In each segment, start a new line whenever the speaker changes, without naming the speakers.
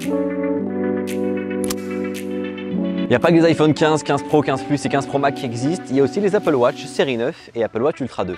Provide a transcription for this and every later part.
Il n'y a pas que les iPhone 15, 15 Pro, 15 Plus et 15 Pro Max qui existent, il y a aussi les Apple Watch série 9 et Apple Watch Ultra 2.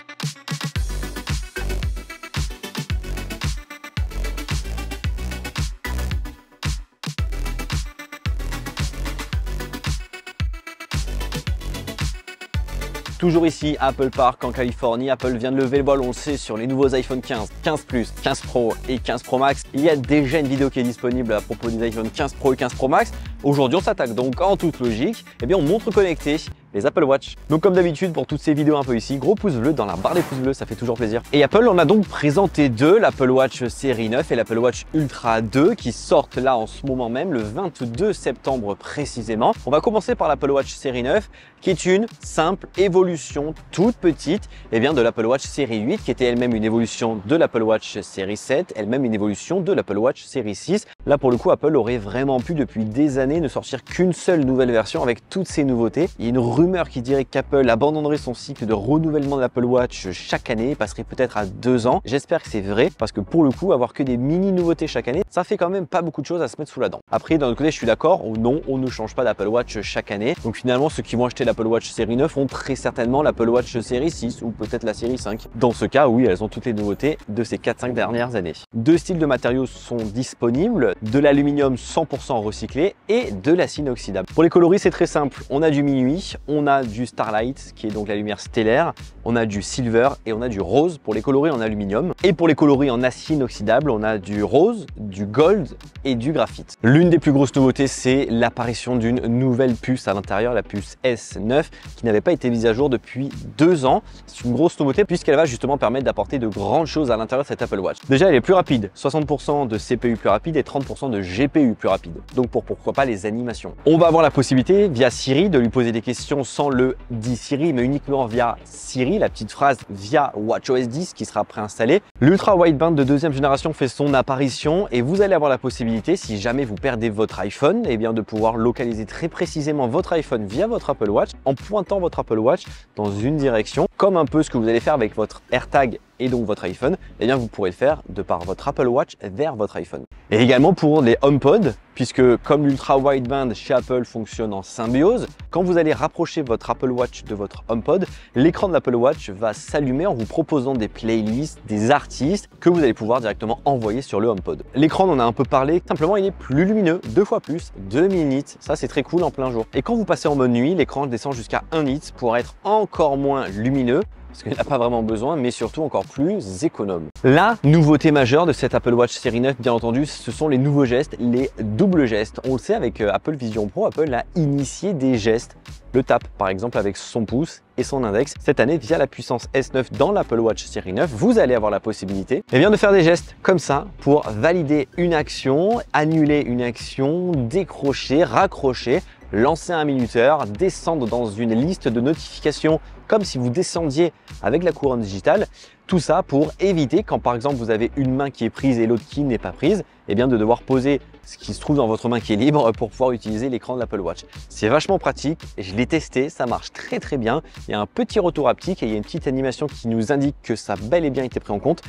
Toujours ici à Apple Park en Californie, Apple vient de lever le voile, on le sait, sur les nouveaux iPhone 15, 15 Plus, 15 Pro et 15 Pro Max. Il y a déjà une vidéo qui est disponible à propos des iPhone 15 Pro et 15 Pro Max. Aujourd'hui, on s'attaque donc en toute logique, aux montres connectées, les Apple Watch. Donc comme d'habitude pour toutes ces vidéos un peu ici, gros pouce bleu dans la barre des pouces bleus, ça fait toujours plaisir. Et Apple en a donc présenté deux, l'Apple Watch série 9 et l'Apple Watch Ultra 2 qui sortent là en ce moment même, le 22 septembre précisément. On va commencer par l'Apple Watch série 9 qui est une simple évolution toute petite de l'Apple Watch série 8 qui était elle-même une évolution de l'Apple Watch série 7, elle-même une évolution de l'Apple Watch série 6. Là pour le coup, Apple aurait vraiment pu depuis des années ne sortir qu'une seule nouvelle version avec toutes ces nouveautés. Il y a une rumeur qui dirait qu'Apple abandonnerait son cycle de renouvellement de l'Apple Watch chaque année, passerait peut-être à 2 ans. J'espère que c'est vrai parce que pour le coup, avoir que des mini nouveautés chaque année, ça fait quand même pas beaucoup de choses à se mettre sous la dent. Après, d'un autre côté, je suis d'accord, non, on ne change pas d'Apple Watch chaque année. Donc finalement, ceux qui vont acheter l'Apple Watch série 9 ont très certainement l'Apple Watch série 6 ou peut-être la série 5. Dans ce cas, oui, elles ont toutes les nouveautés de ces 4-5 dernières années. Deux styles de matériaux sont disponibles, de l'aluminium 100% recyclé et de l'acier inoxydable. Pour les coloris, c'est très simple. On a du minuit, on a du Starlight, qui est donc la lumière stellaire, on a du silver et on a du rose pour les coloris en aluminium. Et pour les coloris en acier inoxydable, on a du rose, du gold et du graphite. L'une des plus grosses nouveautés, c'est l'apparition d'une nouvelle puce à l'intérieur, la puce S9, qui n'avait pas été mise à jour depuis 2 ans. C'est une grosse nouveauté puisqu'elle va justement permettre d'apporter de grandes choses à l'intérieur de cette Apple Watch. Déjà, elle est plus rapide, 60% de CPU plus rapide et 30% de GPU plus rapide. Donc pourquoi pas les animations. On va avoir la possibilité via Siri de lui poser des questions sans le dit Siri, mais uniquement via Siri, la petite phrase via WatchOS 10 qui sera préinstallée. L'Ultra Wideband de 2e génération fait son apparition et vous allez avoir la possibilité, si jamais vous perdez votre iPhone, de pouvoir localiser très précisément votre iPhone via votre Apple Watch en pointant votre Apple Watch dans une direction, comme un peu ce que vous allez faire avec votre AirTag et donc votre iPhone, vous pourrez le faire de par votre Apple Watch vers votre iPhone. Et également pour les HomePod, puisque comme l'Ultra Wideband chez Apple fonctionne en symbiose, quand vous allez rapprocher votre Apple Watch de votre HomePod, l'écran de l'Apple Watch va s'allumer en vous proposant des playlists, des artistes que vous allez pouvoir directement envoyer sur le HomePod. L'écran, on en a un peu parlé, simplement il est plus lumineux, 2 fois plus, 2000 nits, ça c'est très cool en plein jour. Et quand vous passez en mode nuit, l'écran descend jusqu'à 1 nit pour être encore moins lumineux, parce qu'il n'a pas vraiment besoin, mais surtout encore plus économe. La nouveauté majeure de cette Apple Watch série 9, bien entendu, ce sont les nouveaux gestes, les doubles gestes. On le sait avec Apple Vision Pro, Apple a initié des gestes. Le tap, par exemple, avec son pouce et son index. Cette année, via la puissance S9 dans l'Apple Watch série 9, vous allez avoir la possibilité de faire des gestes comme ça pour valider une action, annuler une action, décrocher, raccrocher, lancer un minuteur, descendre dans une liste de notifications comme si vous descendiez avec la couronne digitale. Tout ça pour éviter quand par exemple vous avez une main qui est prise et l'autre qui n'est pas prise, de devoir poser ce qui se trouve dans votre main qui est libre pour pouvoir utiliser l'écran de l'Apple Watch. C'est vachement pratique, je l'ai testé, ça marche très très bien. Il y a un petit retour haptique et il y a une petite animation qui nous indique que ça a bel et bien été pris en compte.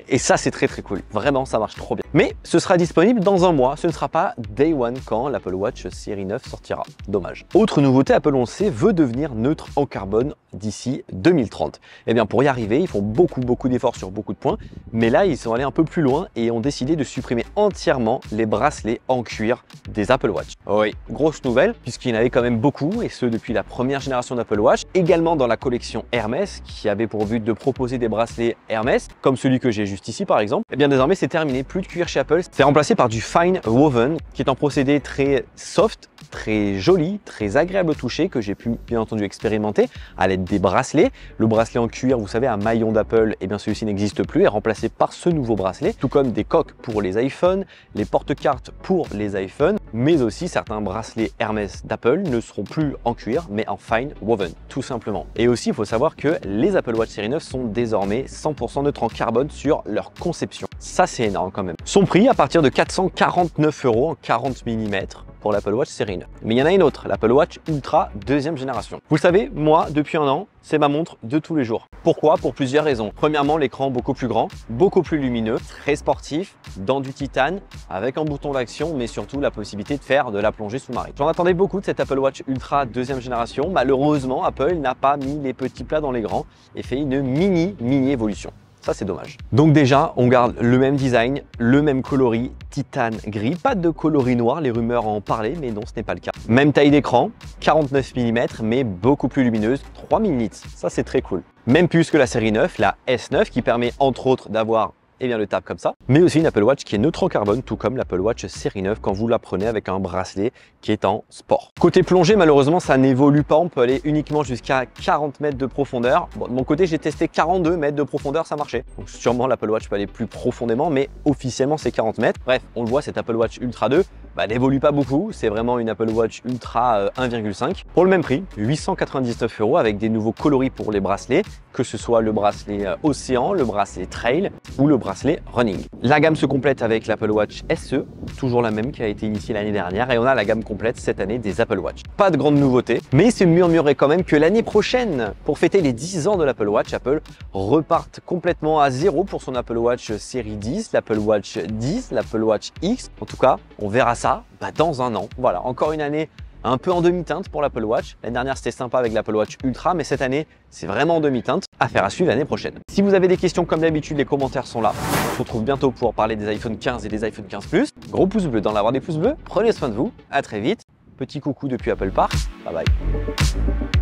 Et ça, c'est très très cool. Vraiment, ça marche trop bien. Mais ce sera disponible dans un mois. Ce ne sera pas Day One quand l'Apple Watch série 9 sortira. Dommage. Autre nouveauté, Apple, on le sait, veut devenir neutre en carbone d'ici 2030. Pour y arriver, ils font beaucoup d'efforts sur beaucoup de points. Mais là, ils sont allés un peu plus loin et ont décidé de supprimer entièrement les bracelets en cuir des Apple Watch. Oui, grosse nouvelle, puisqu'il y en avait quand même beaucoup, et ce depuis la première génération d'Apple Watch. Également dans la collection Hermès, qui avait pour but de proposer des bracelets Hermès, comme celui que j'ai juste ici par exemple. Désormais c'est terminé, plus de cuir chez Apple. C'est remplacé par du fine woven, qui est un procédé très soft, très joli, très agréable au toucher, que j'ai pu bien entendu expérimenter à l'aide des bracelets. Le bracelet en cuir, vous savez, à maillon d'Apple, celui-ci n'existe plus, est remplacé par ce nouveau bracelet, tout comme des coques pour les iPhones, les porte-cartes pour les iPhones, mais aussi certains bracelets Hermès d'Apple ne seront plus en cuir, mais en fine woven, tout simplement. Et aussi, il faut savoir que les Apple Watch série 9 sont désormais 100% neutres en carbone sur leur conception. Ça, c'est énorme quand même. Son prix à partir de 449 € en 40 mm. pour l'Apple Watch série 9. Mais il y en a une autre, l'Apple Watch Ultra 2e génération. Vous le savez, moi, depuis un an, c'est ma montre de tous les jours. Pourquoi? Pour plusieurs raisons. Premièrement, l'écran beaucoup plus grand, beaucoup plus lumineux, très sportif, dans du titane, avec un bouton d'action, mais surtout la possibilité de faire de la plongée sous-marine. J'en attendais beaucoup de cette Apple Watch Ultra 2e génération. Malheureusement, Apple n'a pas mis les petits plats dans les grands et fait une mini évolution. Ça, c'est dommage. Donc déjà, on garde le même design, le même coloris, titane gris. Pas de coloris noir, les rumeurs en parlaient, mais non, ce n'est pas le cas. Même taille d'écran, 49 mm, mais beaucoup plus lumineuse, 3000 nits. Ça, c'est très cool. Même puce que la série 9, la S9, qui permet entre autres d'avoir le tab comme ça, mais aussi une Apple Watch qui est neutre en carbone, tout comme l'Apple Watch série 9 quand vous la prenez avec un bracelet qui est en sport. Côté plongée, malheureusement, ça n'évolue pas. On peut aller uniquement jusqu'à 40 mètres de profondeur. Bon, de mon côté, j'ai testé 42 mètres de profondeur, ça marchait. Donc sûrement l'Apple Watch peut aller plus profondément, mais officiellement, c'est 40 mètres. Bref, on le voit, cette Apple Watch Ultra 2, n'évolue pas beaucoup. C'est vraiment une Apple Watch Ultra 1,5 pour le même prix, 899 € avec des nouveaux coloris pour les bracelets, que ce soit le bracelet Océan, le bracelet Trail ou le bracelet Running. La gamme se complète avec l'Apple Watch SE, toujours la même qui a été initiée l'année dernière, et on a la gamme complète cette année des Apple Watch. Pas de grande nouveauté, mais il se murmurait quand même que l'année prochaine, pour fêter les 10 ans de l'Apple Watch, Apple reparte complètement à zéro pour son Apple Watch série 10, l'Apple Watch 10, l'Apple Watch X. En tout cas, on verra ça dans un an. Voilà, encore une année un peu en demi-teinte pour l'Apple Watch. L'année dernière, c'était sympa avec l'Apple Watch Ultra, mais cette année, c'est vraiment en demi-teinte. Affaire à suivre l'année prochaine. Si vous avez des questions, comme d'habitude, les commentaires sont là. On se retrouve bientôt pour parler des iPhone 15 et des iPhone 15 Plus. Gros pouce bleu dans l'avoir des pouces bleus. Prenez soin de vous. À très vite. Petit coucou depuis Apple Park. Bye bye.